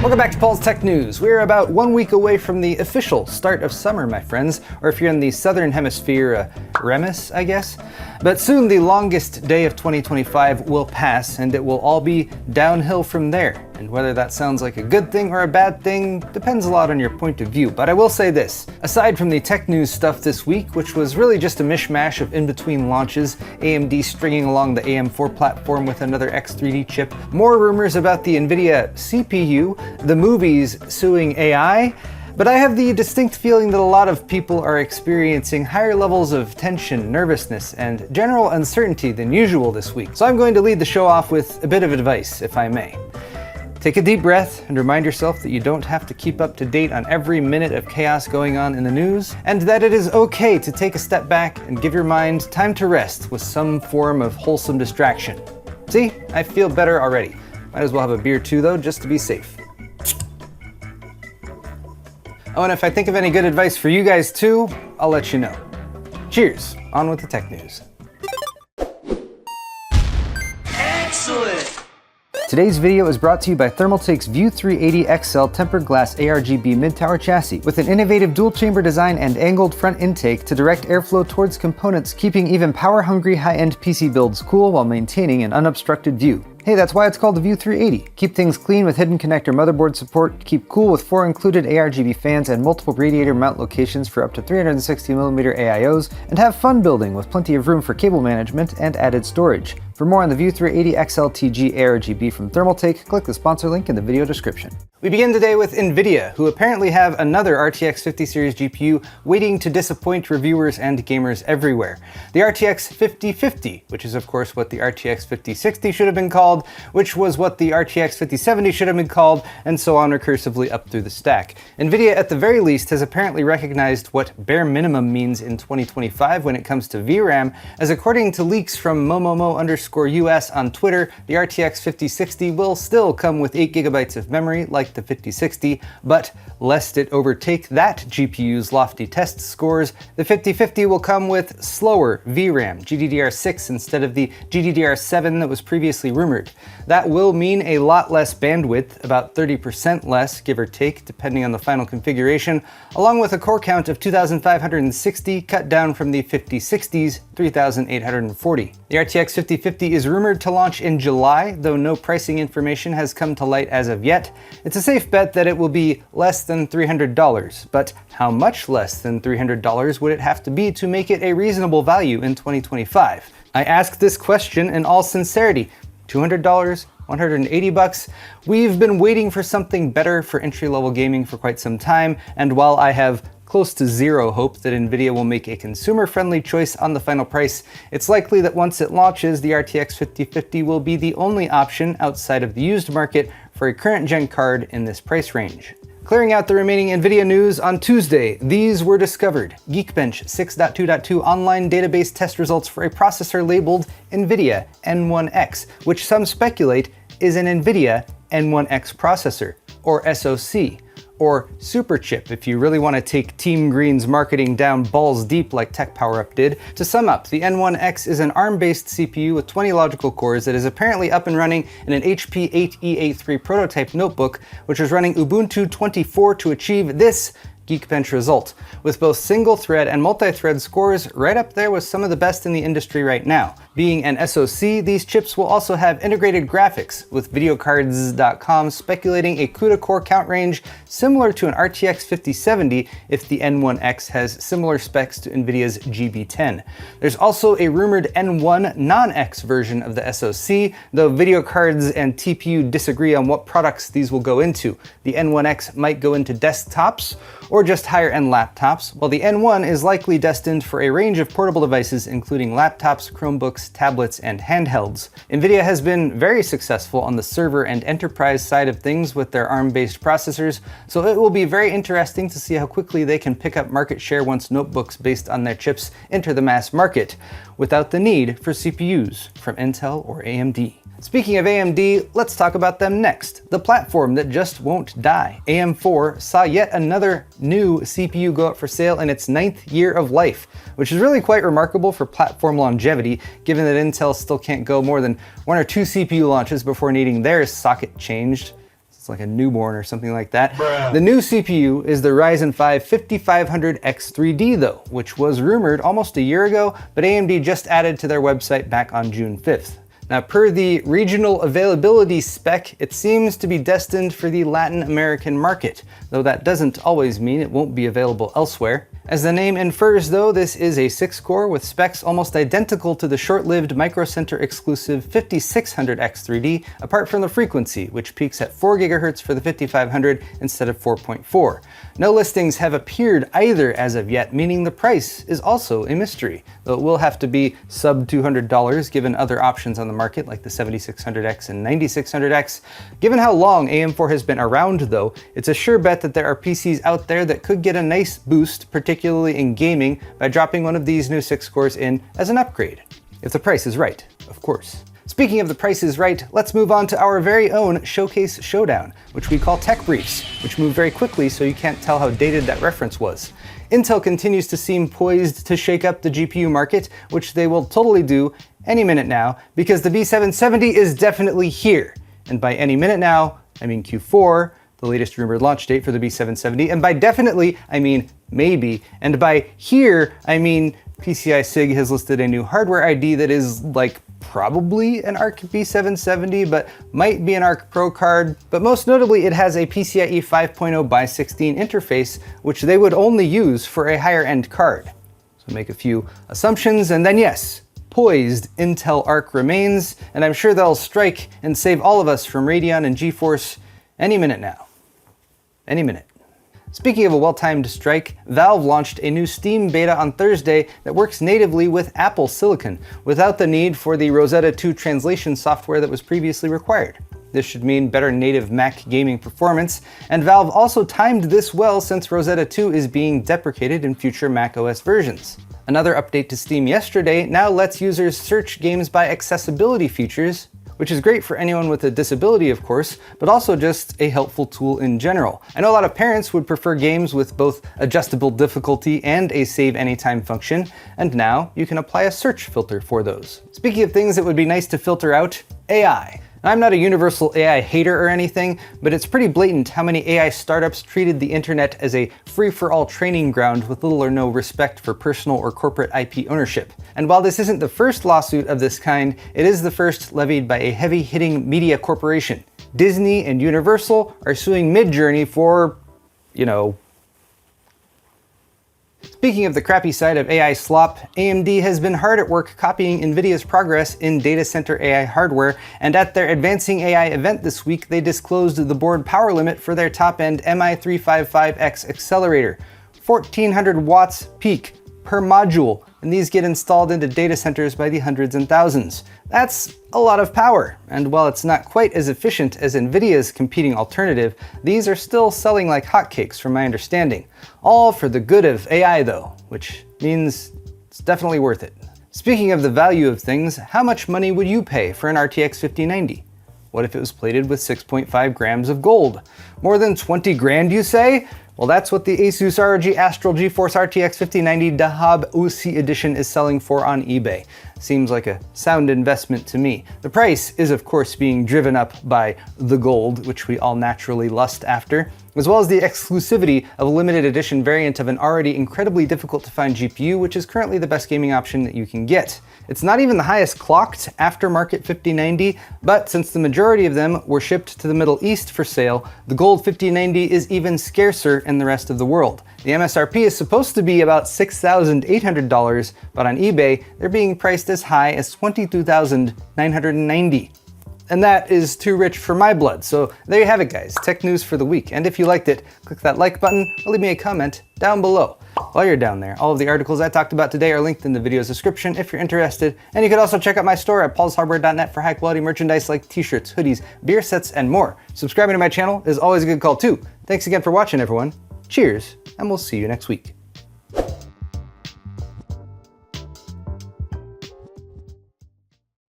Welcome back to Paul's Tech News. We're about 1 week away from the official start of summer, my friends, or if you're in the southern hemisphere, Remus, I guess. But soon the longest day of 2025 will pass, and it will all be downhill from there. And whether that sounds like a good thing or a bad thing depends a lot on your point of view. But I will say this, aside from the tech news stuff this week, which was really just a mishmash of in-between launches, AMD stringing along the AM4 platform with another X3D chip, more rumors about the NVIDIA CPU, the movies suing AI, but I have the distinct feeling that a lot of people are experiencing higher levels of tension, nervousness, and general uncertainty than usual this week. So I'm going to lead the show off with a bit of advice, if I may. Take a deep breath and remind yourself that you don't have to keep up to date on every minute of chaos going on in the news, and that it is okay to take a step back and give your mind time to rest with some form of wholesome distraction. See, I feel better already. Might as well have a beer too though, just to be safe. Oh, and if I think of any good advice for you guys too, I'll let you know. Cheers, on with the tech news. Excellent! Today's video is brought to you by Thermaltake's View 380 XL tempered glass ARGB mid-tower chassis with an innovative dual-chamber design and angled front intake to direct airflow towards components, keeping even power-hungry high-end PC builds cool while maintaining an unobstructed view. Hey, that's why it's called the View 380. Keep things clean with hidden connector motherboard support, keep cool with 4 included ARGB fans and multiple radiator mount locations for up to 360mm AIOs, and have fun building with plenty of room for cable management and added storage. For more on the View 380 XLTG ARGB from Thermaltake, click the sponsor link in the video description. We begin today with NVIDIA, who apparently have another RTX 50 series GPU waiting to disappoint reviewers and gamers everywhere. The RTX 5050, which is of course what the RTX 5060 should have been called, which was what the RTX 5070 should have been called, and so on recursively up through the stack. NVIDIA at the very least has apparently recognized what bare minimum means in 2025 when it comes to VRAM, as according to leaks from momomo_US on Twitter, the RTX 5060 will still come with 8GB of memory like the 5060, but lest it overtake that GPU's lofty test scores, the 5050 will come with slower VRAM, GDDR6 instead of the GDDR7 that was previously rumored. That will mean a lot less bandwidth, about 30% less, give or take, depending on the final configuration, along with a core count of 2,560 cut down from the 5060's 3,840. The RTX 5050 is rumored to launch in July, though no pricing information has come to light as of yet. It's a safe bet that it will be less than $300, but how much less than $300 would it have to be to make it a reasonable value in 2025? I ask this question in all sincerity. $200? $180? We've been waiting for something better for entry-level gaming for quite some time, and while I have close to zero hope that NVIDIA will make a consumer-friendly choice on the final price, it's likely that once it launches, the RTX 5050 will be the only option outside of the used market for a current-gen card in this price range. Clearing out the remaining NVIDIA news, on Tuesday, these were discovered. Geekbench 6.2.2 online database test results for a processor labeled NVIDIA N1X, which some speculate is an NVIDIA N1X processor, or SoC, or Superchip if you really want to take Team Green's marketing down balls deep like Tech Power Up did. To sum up, the N1X is an ARM-based CPU with 20 logical cores that is apparently up and running in an HP 8E83 prototype notebook, which was running Ubuntu 24 to achieve this Geekbench result, with both single-thread and multi-thread scores right up there with some of the best in the industry right now. Being an SoC, these chips will also have integrated graphics, with videocards.com speculating a CUDA core count range similar to an RTX 5070 if the N1X has similar specs to NVIDIA's GB10. There's also a rumored N1 non-X version of the SoC, though videocards and TPU disagree on what products these will go into. The N1X might go into desktops, or just higher-end laptops, while the N1 is likely destined for a range of portable devices including laptops, Chromebooks, tablets, and handhelds. NVIDIA has been very successful on the server and enterprise side of things with their ARM-based processors, so it will be very interesting to see how quickly they can pick up market share once notebooks based on their chips enter the mass market, without the need for CPUs from Intel or AMD. Speaking of AMD, let's talk about them next. The platform that just won't die. AM4 saw yet another new CPU go up for sale in its 9th year of life, which is really quite remarkable for platform longevity, given that Intel still can't go more than 1 or 2 CPU launches before needing their socket changed. It's like a newborn or something like that. The new CPU is the Ryzen 5 5500X 3D though, which was rumored almost a year ago, but AMD just added to their website back on June 5th. Now, per the regional availability spec, it seems to be destined for the Latin American market, though that doesn't always mean it won't be available elsewhere. As the name infers though, this is a 6-core with specs almost identical to the short-lived Micro Center exclusive 5600X 3D, apart from the frequency, which peaks at 4 GHz for the 5500 instead of 4.4. No listings have appeared either as of yet, meaning the price is also a mystery, though it will have to be sub $200 given other options on the market like the 7600X and 9600X. Given how long AM4 has been around though, it's a sure bet that there are PCs out there that could get a nice boost, particularly in gaming, by dropping one of these new 6-cores in as an upgrade. If the price is right, of course. Speaking of the price is right, let's move on to our very own Showcase Showdown, which we call Tech Briefs, which move very quickly so you can't tell how dated that reference was. Intel continues to seem poised to shake up the GPU market, which they will totally do any minute now, because the B770 is definitely here. And by any minute now, I mean Q4, the latest rumored launch date for the B770, and by definitely, I mean maybe, and by here, I mean PCI SIG has listed a new hardware ID that is like probably an ARC B770, but might be an ARC Pro card. But most notably, it has a PCIe 5.0x16 interface, which they would only use for a higher end card. So make a few assumptions, and then yes, poised Intel Arc remains, and I'm sure they'll strike and save all of us from Radeon and GeForce any minute now. Any minute. Speaking of a well-timed strike, Valve launched a new Steam beta on Thursday that works natively with Apple Silicon, without the need for the Rosetta 2 translation software that was previously required. This should mean better native Mac gaming performance, and Valve also timed this well since Rosetta 2 is being deprecated in future Mac OS versions. Another update to Steam yesterday now lets users search games by accessibility features, which is great for anyone with a disability, of course, but also just a helpful tool in general. I know a lot of parents would prefer games with both adjustable difficulty and a save anytime function, and now you can apply a search filter for those. Speaking of things that would be nice to filter out, AI. I'm not a universal AI hater or anything, but it's pretty blatant how many AI startups treated the internet as a free-for-all training ground with little or no respect for personal or corporate IP ownership. And while this isn't the first lawsuit of this kind, it is the first levied by a heavy-hitting media corporation. Disney and Universal are suing Midjourney for, you know. Speaking of the crappy side of AI slop, AMD has been hard at work copying NVIDIA's progress in data center AI hardware, and at their Advancing AI event this week, they disclosed the board power limit for their top-end MI355X accelerator. 1400 watts peak per module, and these get installed into data centers by the hundreds and thousands. That's a lot of power, and while it's not quite as efficient as NVIDIA's competing alternative, these are still selling like hotcakes from my understanding. All for the good of AI though, which means it's definitely worth it. Speaking of the value of things, how much money would you pay for an RTX 5090? What if it was plated with 6.5 grams of gold? More than 20 grand, you say? Well, that's what the Asus ROG Astral GeForce RTX 5090 Dhahab Edition is selling for on eBay. Seems like a sound investment to me. The price is of course being driven up by the gold, which we all naturally lust after, as well as the exclusivity of a limited edition variant of an already incredibly difficult to find GPU, which is currently the best gaming option that you can get. It's not even the highest clocked aftermarket 5090, but since the majority of them were shipped to the Middle East for sale, the gold 5090 is even scarcer in the rest of the world. The MSRP is supposed to be about $6,800, but on eBay, they're being priced as high as $22,990. And that is too rich for my blood. So there you have it, guys. Tech news for the week. And if you liked it, click that like button or leave me a comment down below. While you're down there, all of the articles I talked about today are linked in the video's description if you're interested. And you can also check out my store at paulshardware.net for high quality merchandise like t-shirts, hoodies, beer sets, and more. Subscribing to my channel is always a good call too. Thanks again for watching, everyone. Cheers, and we'll see you next week.